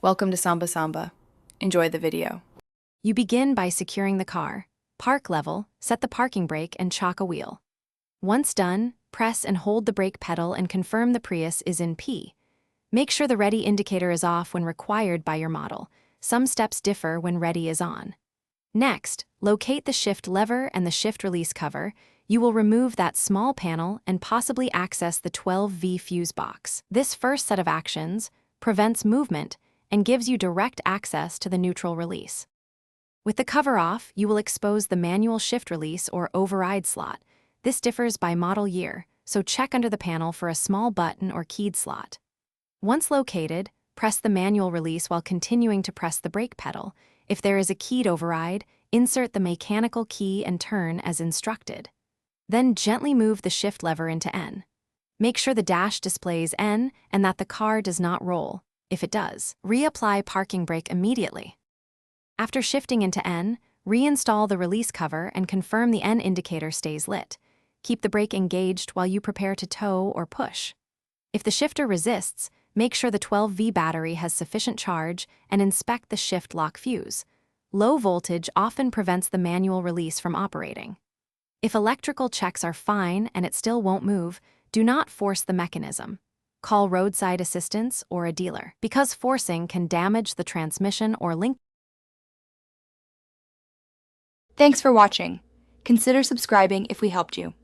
Welcome to Samba Samba. Enjoy the video. You begin by securing the car. Park level, set the parking brake and chock a wheel. Once done, press and hold the brake pedal and confirm the Prius is in P. Make sure the ready indicator is off when required by your model. Some steps differ when ready is on. Next, locate the shift lever and the shift release cover. You will remove that small panel and possibly access the 12V fuse box. This first set of actions prevents movement and gives you direct access to the neutral release. With the cover off, you will expose the manual shift release or override slot. This differs by model year, so check under the panel for a small button or keyed slot. Once located, press the manual release while continuing to press the brake pedal. If there is a keyed override, insert the mechanical key and turn as instructed. Then gently move the shift lever into N. Make sure the dash displays N and that the car does not roll. If it does, reapply parking brake immediately. After shifting into N, reinstall the release cover and confirm the N indicator stays lit. Keep the brake engaged while you prepare to tow or push. If the shifter resists, make sure the 12V battery has sufficient charge and inspect the shift lock fuse. Low voltage often prevents the manual release from operating. If electrical checks are fine and it still won't move, do not force the mechanism. Call roadside assistance or a dealer, because forcing can damage the transmission or link. Thanks for watching. Consider subscribing if we helped you.